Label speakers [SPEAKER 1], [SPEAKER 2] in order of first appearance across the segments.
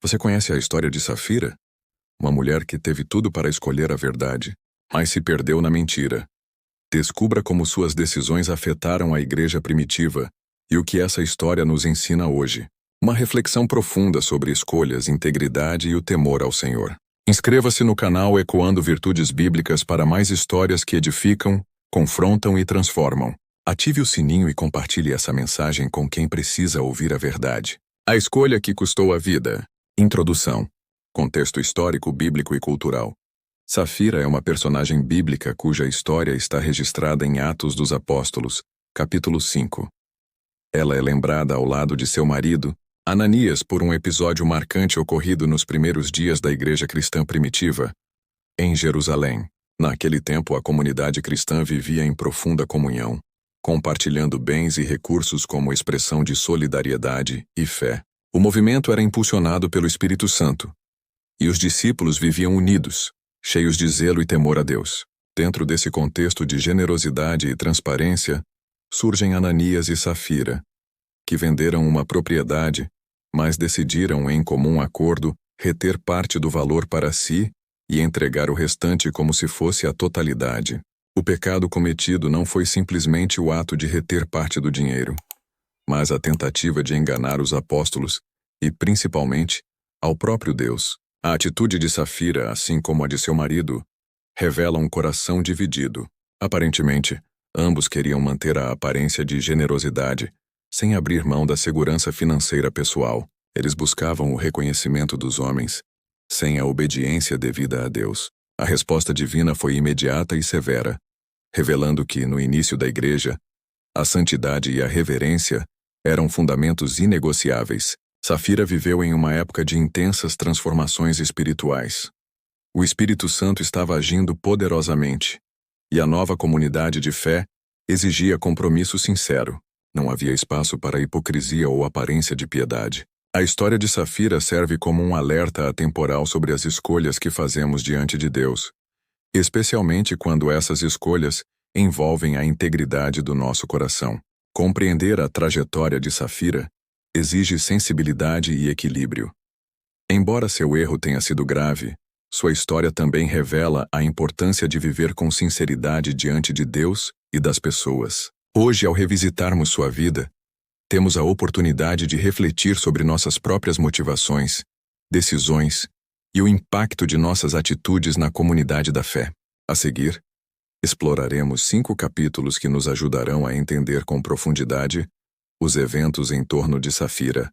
[SPEAKER 1] Você conhece a história de Safira? Uma mulher que teve tudo para escolher a verdade, mas se perdeu na mentira. Descubra como suas decisões afetaram a igreja primitiva e o que essa história nos ensina hoje. Uma reflexão profunda sobre escolhas, integridade e o temor ao Senhor. Inscreva-se no canal Ecoando Virtudes Bíblicas para mais histórias que edificam, confrontam e transformam. Ative o sininho e compartilhe essa mensagem com quem precisa ouvir a verdade. A escolha que custou a vida. Introdução. Contexto histórico, bíblico e cultural. Safira é uma personagem bíblica cuja história está registrada em Atos dos Apóstolos, capítulo 5. Ela é lembrada ao lado de seu marido, Ananias, por um episódio marcante ocorrido nos primeiros dias da igreja cristã primitiva, em Jerusalém. Naquele tempo, a comunidade cristã vivia em profunda comunhão, compartilhando bens e recursos como expressão de solidariedade e fé. O movimento era impulsionado pelo Espírito Santo, e os discípulos viviam unidos, cheios de zelo e temor a Deus. Dentro desse contexto de generosidade e transparência, surgem Ananias e Safira, que venderam uma propriedade, mas decidiram em comum acordo reter parte do valor para si e entregar o restante como se fosse a totalidade. O pecado cometido não foi simplesmente o ato de reter parte do dinheiro, mas a tentativa de enganar os apóstolos e, principalmente, ao próprio Deus. A atitude de Safira, assim como a de seu marido, revela um coração dividido. Aparentemente, ambos queriam manter a aparência de generosidade, sem abrir mão da segurança financeira pessoal. Eles buscavam o reconhecimento dos homens, sem a obediência devida a Deus. A resposta divina foi imediata e severa, revelando que, no início da igreja, a santidade e a reverência eram fundamentos inegociáveis. Safira viveu em uma época de intensas transformações espirituais. O Espírito Santo estava agindo poderosamente, e a nova comunidade de fé exigia compromisso sincero. Não havia espaço para hipocrisia ou aparência de piedade. A história de Safira serve como um alerta atemporal sobre as escolhas que fazemos diante de Deus, especialmente quando essas escolhas envolvem a integridade do nosso coração. Compreender a trajetória de Safira exige sensibilidade e equilíbrio. Embora seu erro tenha sido grave, sua história também revela a importância de viver com sinceridade diante de Deus e das pessoas. Hoje, ao revisitarmos sua vida, temos a oportunidade de refletir sobre nossas próprias motivações, decisões e o impacto de nossas atitudes na comunidade da fé. A seguir, exploraremos 5 capítulos que nos ajudarão a entender com profundidade os eventos em torno de Safira,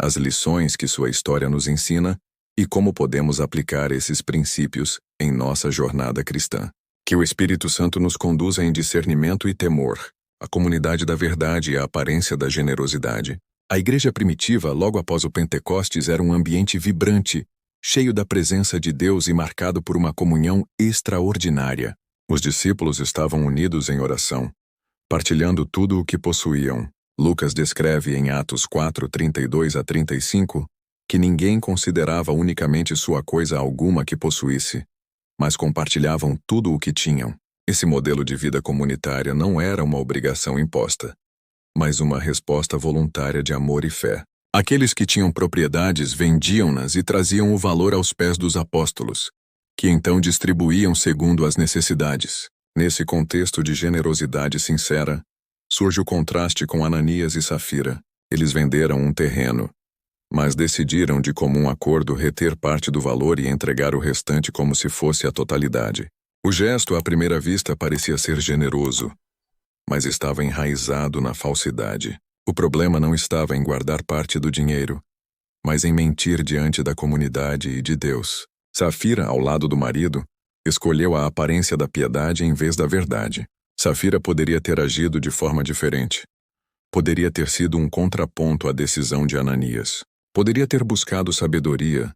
[SPEAKER 1] as lições que sua história nos ensina e como podemos aplicar esses princípios em nossa jornada cristã. Que o Espírito Santo nos conduza em discernimento e temor, a comunidade da verdade e a aparência da generosidade. A igreja primitiva, logo após o Pentecostes, era um ambiente vibrante, cheio da presença de Deus e marcado por uma comunhão extraordinária. Os discípulos estavam unidos em oração, partilhando tudo o que possuíam. Lucas descreve em Atos 4, 32 a 35, que ninguém considerava unicamente sua coisa alguma que possuísse, mas compartilhavam tudo o que tinham. Esse modelo de vida comunitária não era uma obrigação imposta, mas uma resposta voluntária de amor e fé. Aqueles que tinham propriedades vendiam-nas e traziam o valor aos pés dos apóstolos, que então distribuíam segundo as necessidades. Nesse contexto de generosidade sincera, surge o contraste com Ananias e Safira. Eles venderam um terreno, mas decidiram de comum acordo reter parte do valor e entregar o restante como se fosse a totalidade. O gesto, à primeira vista, parecia ser generoso, mas estava enraizado na falsidade. O problema não estava em guardar parte do dinheiro, mas em mentir diante da comunidade e de Deus. Safira, ao lado do marido, escolheu a aparência da piedade em vez da verdade. Safira poderia ter agido de forma diferente. Poderia ter sido um contraponto à decisão de Ananias. Poderia ter buscado sabedoria,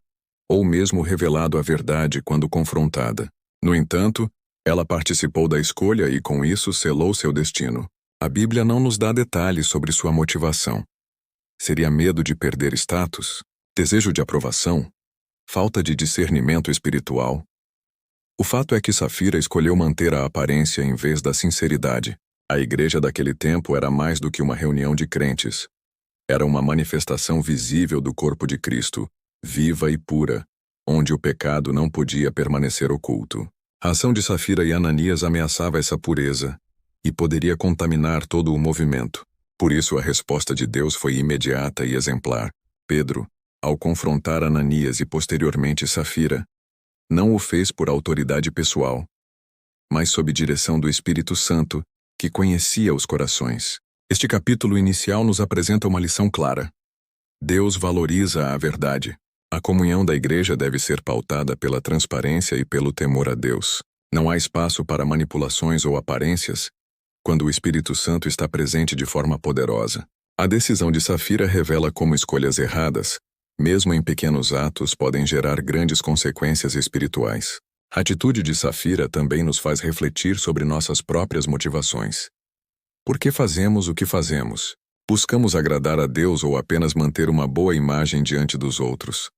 [SPEAKER 1] ou mesmo revelado a verdade quando confrontada. No entanto, ela participou da escolha e com isso selou seu destino. A Bíblia não nos dá detalhes sobre sua motivação. Seria medo de perder status? Desejo de aprovação? Falta de discernimento espiritual? O fato é que Safira escolheu manter a aparência em vez da sinceridade. A igreja daquele tempo era mais do que uma reunião de crentes. Era uma manifestação visível do corpo de Cristo, viva e pura, onde o pecado não podia permanecer oculto. A ação de Safira e Ananias ameaçava essa pureza e poderia contaminar todo o movimento. Por isso a resposta de Deus foi imediata e exemplar. Pedro, ao confrontar Ananias e posteriormente Safira, não o fez por autoridade pessoal, mas sob direção do Espírito Santo, que conhecia os corações. Este capítulo inicial nos apresenta uma lição clara. Deus valoriza a verdade. A comunhão da igreja deve ser pautada pela transparência e pelo temor a Deus. Não há espaço para manipulações ou aparências quando o Espírito Santo está presente de forma poderosa. A decisão de Safira revela como escolhas erradas, mesmo em pequenos atos, podem gerar grandes consequências espirituais. A atitude de Safira também nos faz refletir sobre nossas próprias motivações. Por que fazemos o que fazemos? Buscamos agradar a Deus ou apenas manter uma boa imagem diante dos outros?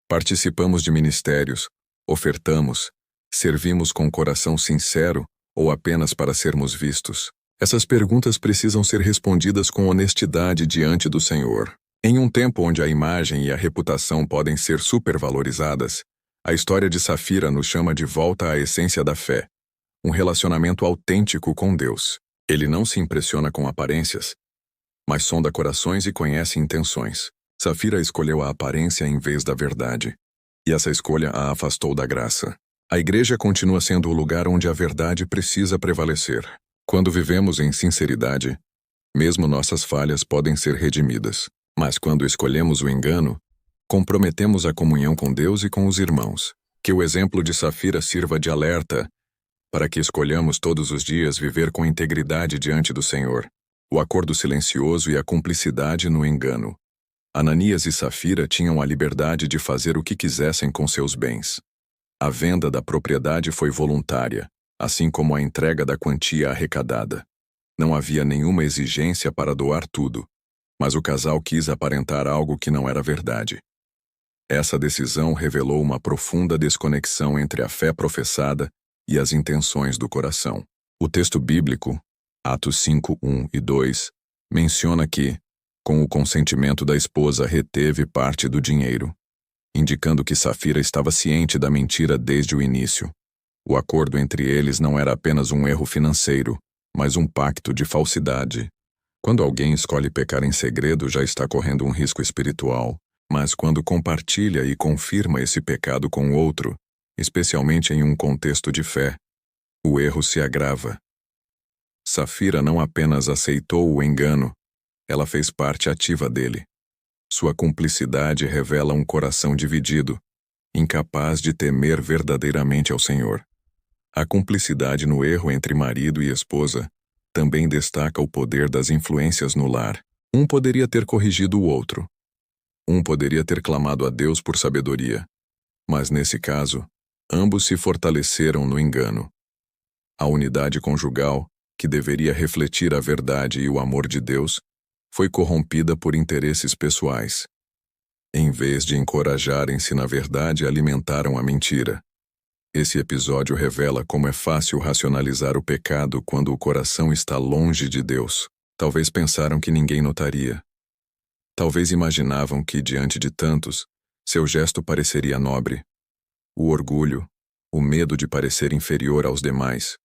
[SPEAKER 1] Participamos de ministérios, ofertamos, servimos com coração sincero ou apenas para sermos vistos? Essas perguntas precisam ser respondidas com honestidade diante do Senhor. Em um tempo onde a imagem e a reputação podem ser supervalorizadas, a história de Safira nos chama de volta à essência da fé, um relacionamento autêntico com Deus. Ele não se impressiona com aparências, mas sonda corações e conhece intenções. Safira escolheu a aparência em vez da verdade, e essa escolha a afastou da graça. A igreja continua sendo o lugar onde a verdade precisa prevalecer. Quando vivemos em sinceridade, mesmo nossas falhas podem ser redimidas. Mas quando escolhemos o engano, comprometemos a comunhão com Deus e com os irmãos. Que o exemplo de Safira sirva de alerta para que escolhamos todos os dias viver com integridade diante do Senhor. O acordo silencioso e a cumplicidade no engano. Ananias e Safira tinham a liberdade de fazer o que quisessem com seus bens. A venda da propriedade foi voluntária, assim como a entrega da quantia arrecadada. Não havia nenhuma exigência para doar tudo, mas o casal quis aparentar algo que não era verdade. Essa decisão revelou uma profunda desconexão entre a fé professada e as intenções do coração. O texto bíblico, Atos 5, 1 e 2, menciona que, com o consentimento da esposa, reteve parte do dinheiro, indicando que Safira estava ciente da mentira desde o início. O acordo entre eles não era apenas um erro financeiro, mas um pacto de falsidade. Quando alguém escolhe pecar em segredo, já está correndo um risco espiritual, mas quando compartilha e confirma esse pecado com o outro, especialmente em um contexto de fé, o erro se agrava. Safira não apenas aceitou o engano, ela fez parte ativa dele. Sua cumplicidade revela um coração dividido, incapaz de temer verdadeiramente ao Senhor. A cumplicidade no erro entre marido e esposa também destaca o poder das influências no lar. Um poderia ter corrigido o outro. Um poderia ter clamado a Deus por sabedoria. Mas nesse caso, ambos se fortaleceram no engano. A unidade conjugal, que deveria refletir a verdade e o amor de Deus, foi corrompida por interesses pessoais. Em vez de encorajarem-se na verdade, alimentaram a mentira. Esse episódio revela como é fácil racionalizar o pecado quando o coração está longe de Deus. Talvez pensaram que ninguém notaria. Talvez imaginavam que, diante de tantos, seu gesto pareceria nobre. O orgulho, o medo de parecer inferior aos demais,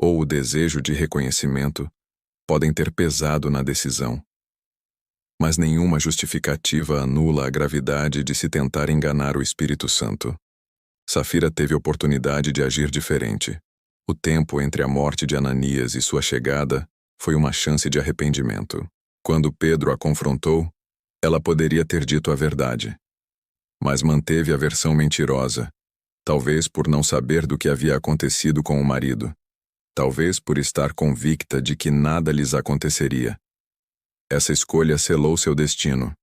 [SPEAKER 1] ou o desejo de reconhecimento, podem ter pesado na decisão. Mas nenhuma justificativa anula a gravidade de se tentar enganar o Espírito Santo. Safira teve oportunidade de agir diferente. O tempo entre a morte de Ananias e sua chegada foi uma chance de arrependimento. Quando Pedro a confrontou, ela poderia ter dito a verdade. Mas manteve a versão mentirosa, talvez por não saber do que havia acontecido com o marido, talvez por estar convicta de que nada lhes aconteceria. Essa escolha selou seu destino.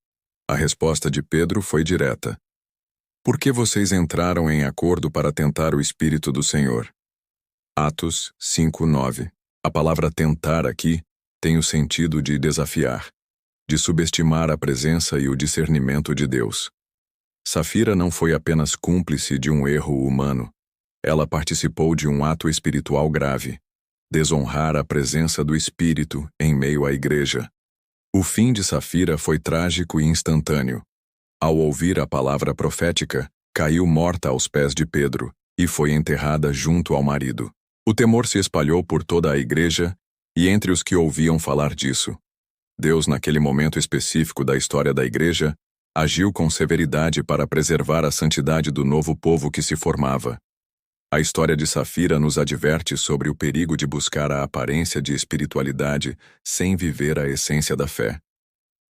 [SPEAKER 1] A resposta de Pedro foi direta. Por que vocês entraram em acordo para tentar o Espírito do Senhor? Atos 5:9. A palavra tentar aqui tem o sentido de desafiar, de subestimar a presença e o discernimento de Deus. Safira não foi apenas cúmplice de um erro humano, ela participou de um ato espiritual grave, desonrar a presença do Espírito em meio à igreja. O fim de Safira foi trágico e instantâneo. Ao ouvir a palavra profética, caiu morta aos pés de Pedro e foi enterrada junto ao marido. O temor se espalhou por toda a igreja e entre os que ouviam falar disso. Deus, naquele momento específico da história da igreja, agiu com severidade para preservar a santidade do novo povo que se formava. A história de Safira nos adverte sobre o perigo de buscar a aparência de espiritualidade sem viver a essência da fé.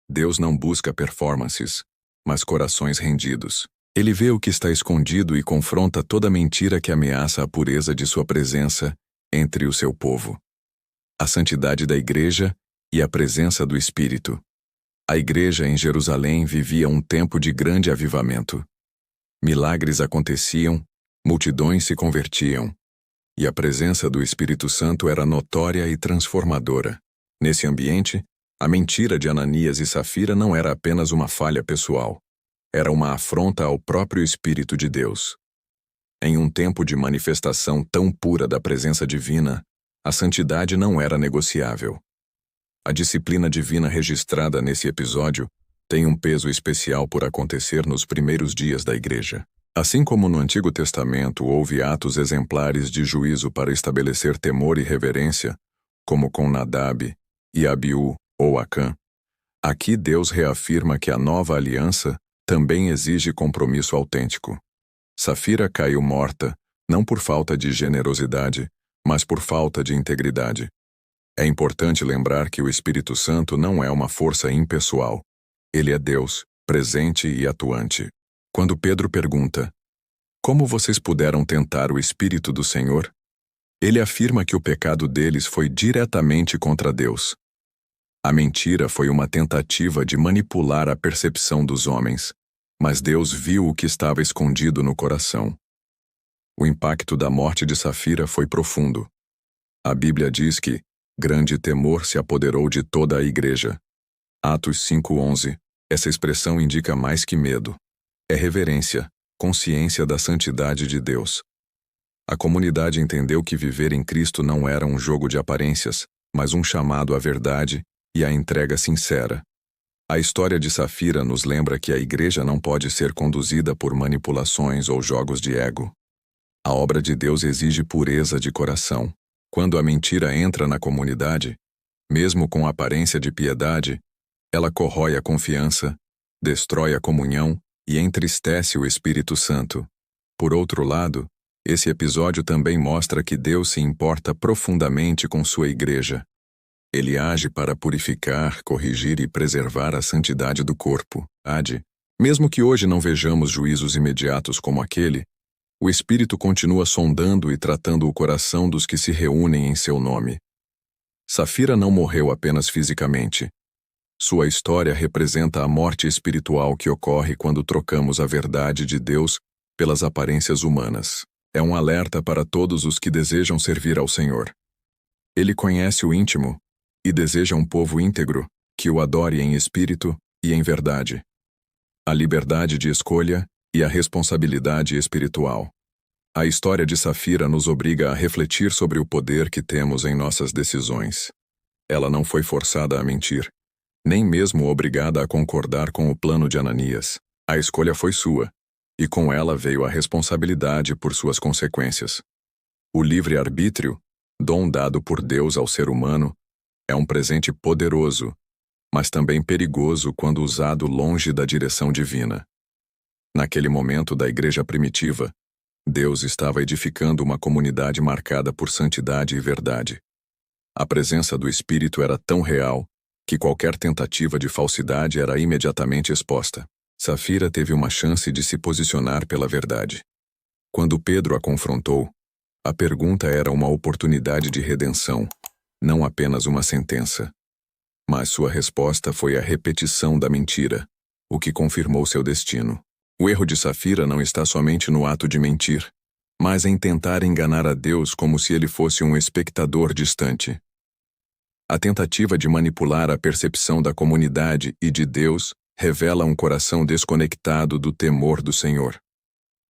[SPEAKER 1] Deus não busca performances, mas corações rendidos. Ele vê o que está escondido e confronta toda mentira que ameaça a pureza de sua presença entre o seu povo. A santidade da igreja e a presença do Espírito. A igreja em Jerusalém vivia um tempo de grande avivamento. Milagres aconteciam, multidões se convertiam, e a presença do Espírito Santo era notória e transformadora. Nesse ambiente, a mentira de Ananias e Safira não era apenas uma falha pessoal. Era uma afronta ao próprio Espírito de Deus. Em um tempo de manifestação tão pura da presença divina, a santidade não era negociável. A disciplina divina registrada nesse episódio tem um peso especial por acontecer nos primeiros dias da igreja. Assim como no Antigo Testamento houve atos exemplares de juízo para estabelecer temor e reverência, como com Nadab e Abiú ou Acã, aqui Deus reafirma que a nova aliança também exige compromisso autêntico. Safira caiu morta, não por falta de generosidade, mas por falta de integridade. É importante lembrar que o Espírito Santo não é uma força impessoal. Ele é Deus, presente e atuante. Quando Pedro pergunta, "Como vocês puderam tentar o Espírito do Senhor?", ele afirma que o pecado deles foi diretamente contra Deus. A mentira foi uma tentativa de manipular a percepção dos homens, mas Deus viu o que estava escondido no coração. O impacto da morte de Safira foi profundo. A Bíblia diz que grande temor se apoderou de toda a igreja. Atos 5:11. Essa expressão indica mais que medo. É reverência, consciência da santidade de Deus. A comunidade entendeu que viver em Cristo não era um jogo de aparências, mas um chamado à verdade e à entrega sincera. A história de Safira nos lembra que a igreja não pode ser conduzida por manipulações ou jogos de ego. A obra de Deus exige pureza de coração. Quando a mentira entra na comunidade, mesmo com aparência de piedade, ela corrói a confiança, destrói a comunhão e entristece o Espírito Santo. Por outro lado, esse episódio também mostra que Deus se importa profundamente com sua igreja. Ele age para purificar, corrigir e preservar a santidade do corpo. Mesmo que hoje não vejamos juízos imediatos como aquele, o Espírito continua sondando e tratando o coração dos que se reúnem em seu nome. Safira não morreu apenas fisicamente. Sua história representa a morte espiritual que ocorre quando trocamos a verdade de Deus pelas aparências humanas. É um alerta para todos os que desejam servir ao Senhor. Ele conhece o íntimo e deseja um povo íntegro, que o adore em espírito e em verdade. A liberdade de escolha e a responsabilidade espiritual. A história de Safira nos obriga a refletir sobre o poder que temos em nossas decisões. Ela não foi forçada a mentir, nem mesmo obrigada a concordar com o plano de Ananias. A escolha foi sua, e com ela veio a responsabilidade por suas consequências. O livre-arbítrio, dom dado por Deus ao ser humano, é um presente poderoso, mas também perigoso quando usado longe da direção divina. Naquele momento da igreja primitiva, Deus estava edificando uma comunidade marcada por santidade e verdade. A presença do Espírito era tão real que qualquer tentativa de falsidade era imediatamente exposta. Safira teve uma chance de se posicionar pela verdade. Quando Pedro a confrontou, a pergunta era uma oportunidade de redenção, não apenas uma sentença. Mas sua resposta foi a repetição da mentira, o que confirmou seu destino. O erro de Safira não está somente no ato de mentir, mas em tentar enganar a Deus como se ele fosse um espectador distante. A tentativa de manipular a percepção da comunidade e de Deus revela um coração desconectado do temor do Senhor.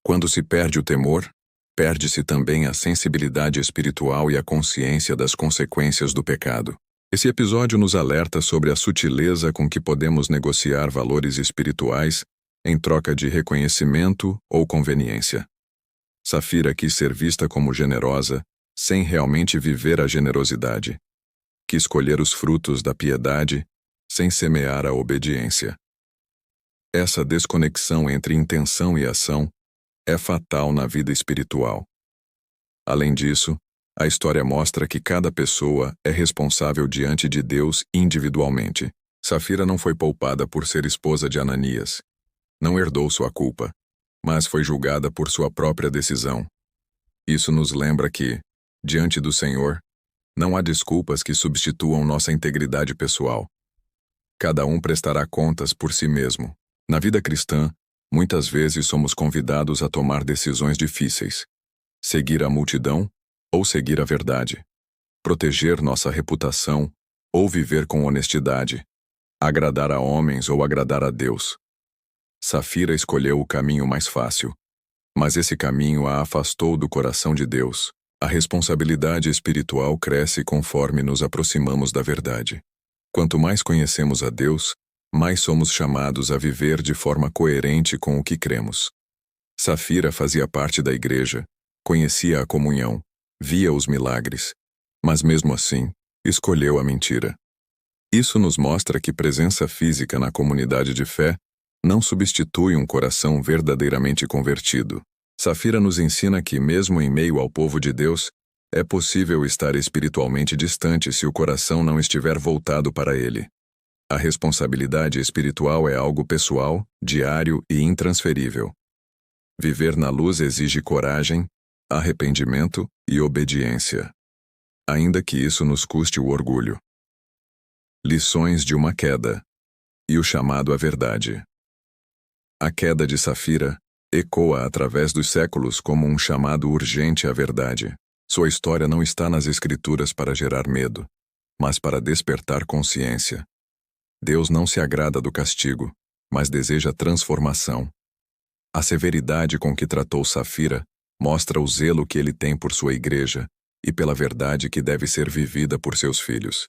[SPEAKER 1] Quando se perde o temor, perde-se também a sensibilidade espiritual e a consciência das consequências do pecado. Esse episódio nos alerta sobre a sutileza com que podemos negociar valores espirituais em troca de reconhecimento ou conveniência. Safira quis ser vista como generosa, sem realmente viver a generosidade. Quis colher os frutos da piedade, sem semear a obediência. Essa desconexão entre intenção e ação é fatal na vida espiritual. Além disso, a história mostra que cada pessoa é responsável diante de Deus individualmente. Safira não foi poupada por ser esposa de Ananias. Não herdou sua culpa, mas foi julgada por sua própria decisão. Isso nos lembra que, diante do Senhor, não há desculpas que substituam nossa integridade pessoal. Cada um prestará contas por si mesmo. Na vida cristã, muitas vezes somos convidados a tomar decisões difíceis. Seguir a multidão ou seguir a verdade. Proteger nossa reputação ou viver com honestidade. Agradar a homens ou agradar a Deus. Safira escolheu o caminho mais fácil, mas esse caminho a afastou do coração de Deus. A responsabilidade espiritual cresce conforme nos aproximamos da verdade. Quanto mais conhecemos a Deus, mais somos chamados a viver de forma coerente com o que cremos. Safira fazia parte da igreja, conhecia a comunhão, via os milagres, mas mesmo assim, escolheu a mentira. Isso nos mostra que presença física na comunidade de fé não substitui um coração verdadeiramente convertido. Safira nos ensina que, mesmo em meio ao povo de Deus, é possível estar espiritualmente distante se o coração não estiver voltado para Ele. A responsabilidade espiritual é algo pessoal, diário e intransferível. Viver na luz exige coragem, arrependimento e obediência, ainda que isso nos custe o orgulho. Lições de uma queda e o chamado à verdade. A queda de Safira ecoa através dos séculos como um chamado urgente à verdade. Sua história não está nas Escrituras para gerar medo, mas para despertar consciência. Deus não se agrada do castigo, mas deseja transformação. A severidade com que tratou Safira mostra o zelo que ele tem por sua igreja e pela verdade que deve ser vivida por seus filhos.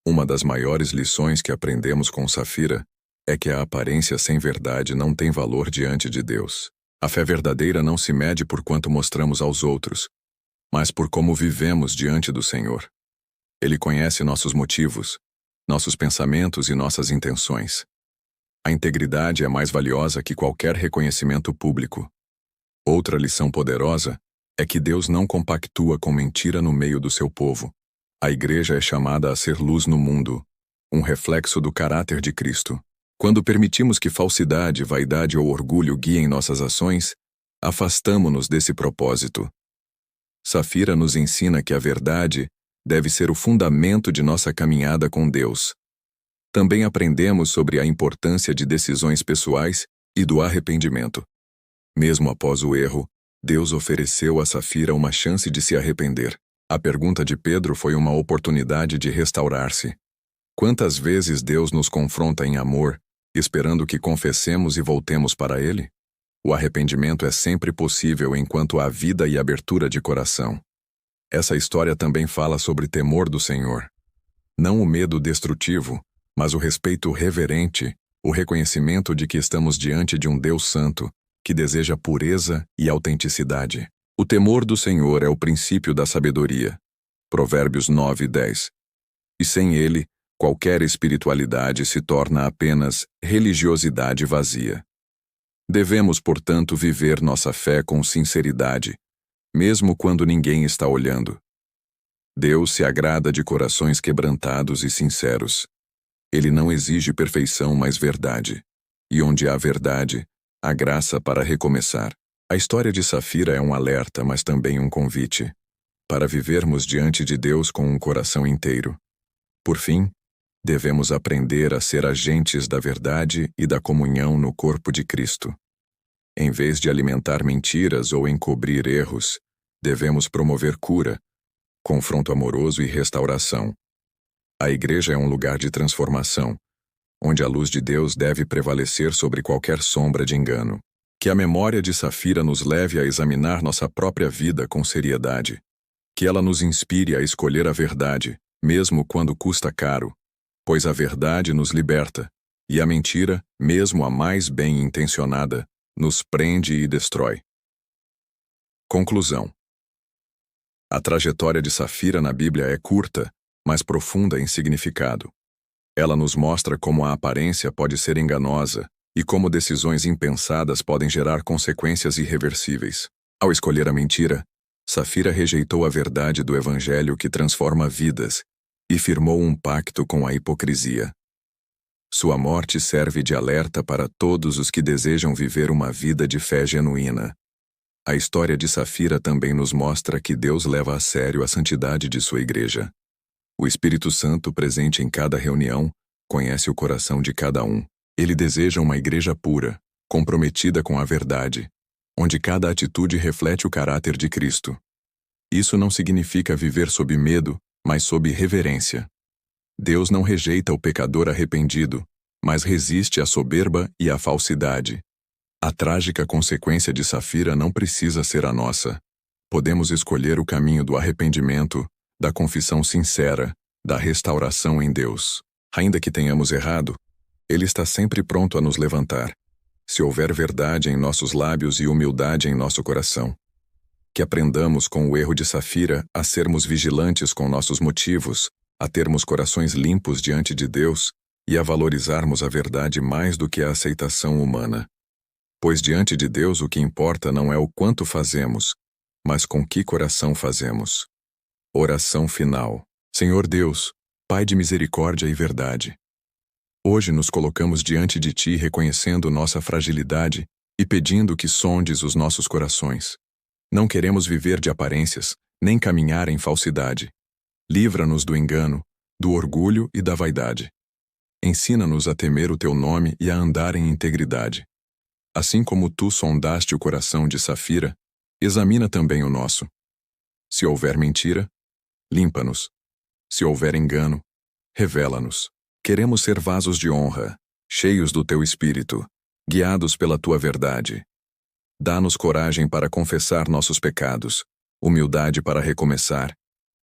[SPEAKER 1] Uma das maiores lições que aprendemos com Safira é que a aparência sem verdade não tem valor diante de Deus. A fé verdadeira não se mede por quanto mostramos aos outros, mas por como vivemos diante do Senhor. Ele conhece nossos motivos, nossos pensamentos e nossas intenções. A integridade é mais valiosa que qualquer reconhecimento público. Outra lição poderosa é que Deus não compactua com mentira no meio do seu povo. A igreja é chamada a ser luz no mundo, um reflexo do caráter de Cristo. Quando permitimos que falsidade, vaidade ou orgulho guiem nossas ações, afastamo-nos desse propósito. Safira nos ensina que a verdade deve ser o fundamento de nossa caminhada com Deus. Também aprendemos sobre a importância de decisões pessoais e do arrependimento. Mesmo após o erro, Deus ofereceu a Safira uma chance de se arrepender. A pergunta de Pedro foi uma oportunidade de restaurar-se. Quantas vezes Deus nos confronta em amor, esperando que confessemos e voltemos para Ele? O arrependimento é sempre possível enquanto há vida e abertura de coração. Essa história também fala sobre temor do Senhor. Não o medo destrutivo, mas o respeito reverente, o reconhecimento de que estamos diante de um Deus santo, que deseja pureza e autenticidade. O temor do Senhor é o princípio da sabedoria. Provérbios 9:10. E sem ele, qualquer espiritualidade se torna apenas religiosidade vazia. Devemos, portanto, viver nossa fé com sinceridade, mesmo quando ninguém está olhando. Deus se agrada de corações quebrantados e sinceros. Ele não exige perfeição, mas verdade. E onde há verdade, há graça para recomeçar. A história de Safira é um alerta, mas também um convite, para vivermos diante de Deus com um coração inteiro. Por fim, devemos aprender a ser agentes da verdade e da comunhão no corpo de Cristo. Em vez de alimentar mentiras ou encobrir erros, devemos promover cura, confronto amoroso e restauração. A igreja é um lugar de transformação, onde a luz de Deus deve prevalecer sobre qualquer sombra de engano. Que a memória de Safira nos leve a examinar nossa própria vida com seriedade. Que ela nos inspire a escolher a verdade, mesmo quando custa caro, pois a verdade nos liberta E a mentira, mesmo a mais bem-intencionada, nos prende e destrói. Conclusão. A trajetória de Safira na Bíblia é curta, mas profunda em significado. Ela nos mostra como a aparência pode ser enganosa e como decisões impensadas podem gerar consequências irreversíveis. Ao escolher a mentira, Safira rejeitou a verdade do Evangelho que transforma vidas e firmou um pacto com a hipocrisia. Sua morte serve de alerta para todos os que desejam viver uma vida de fé genuína. A história de Safira também nos mostra que Deus leva a sério a santidade de sua igreja. O Espírito Santo, presente em cada reunião, conhece o coração de cada um. Ele deseja uma igreja pura, comprometida com a verdade, onde cada atitude reflete o caráter de Cristo. Isso não significa viver sob medo, mas sob reverência. Deus não rejeita o pecador arrependido, mas resiste à soberba e à falsidade. A trágica consequência de Safira não precisa ser a nossa. Podemos escolher o caminho do arrependimento, da confissão sincera, da restauração em Deus. Ainda que tenhamos errado, Ele está sempre pronto a nos levantar, se houver verdade em nossos lábios e humildade em nosso coração. Que aprendamos com o erro de Safira a sermos vigilantes com nossos motivos, a termos corações limpos diante de Deus e a valorizarmos a verdade mais do que a aceitação humana. Pois diante de Deus o que importa não é o quanto fazemos, mas com que coração fazemos. Oração final. Senhor Deus, Pai de misericórdia e verdade. Hoje nos colocamos diante de Ti reconhecendo nossa fragilidade e pedindo que sondes os nossos corações. Não queremos viver de aparências, nem caminhar em falsidade. Livra-nos do engano, do orgulho e da vaidade. Ensina-nos a temer o Teu nome e a andar em integridade. Assim como Tu sondaste o coração de Safira, examina também o nosso. Se houver mentira, limpa-nos. Se houver engano, revela-nos. Queremos ser vasos de honra, cheios do Teu Espírito, guiados pela Tua verdade. Dá-nos coragem para confessar nossos pecados, humildade para recomeçar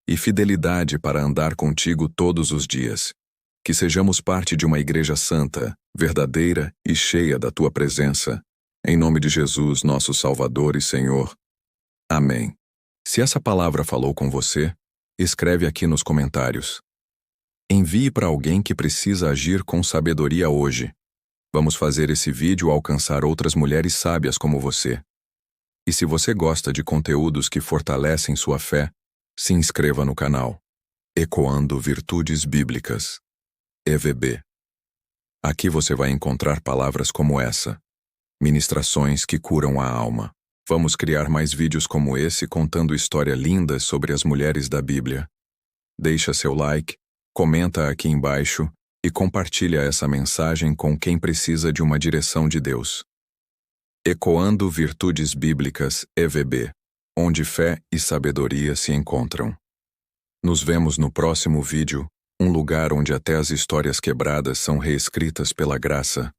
[SPEAKER 1] e fidelidade para andar contigo todos os dias. Que sejamos parte de uma igreja santa, verdadeira e cheia da Tua presença. Em nome de Jesus, nosso Salvador e Senhor. Amém. Se essa palavra falou com você, escreve aqui nos comentários. Envie para alguém que precisa agir com sabedoria hoje. Vamos fazer esse vídeo alcançar outras mulheres sábias como você. E se você gosta de conteúdos que fortalecem sua fé, se inscreva no canal. Ecoando Virtudes Bíblicas. EVB. Aqui você vai encontrar palavras como essa. Ministrações que curam a alma. Vamos criar mais vídeos como esse contando histórias lindas sobre as mulheres da Bíblia. Deixa seu like, comenta aqui embaixo e compartilha essa mensagem com quem precisa de uma direção de Deus. Ecoando Virtudes Bíblicas EVB, onde fé e sabedoria se encontram. Nos vemos no próximo vídeo, um lugar onde até as histórias quebradas são reescritas pela graça.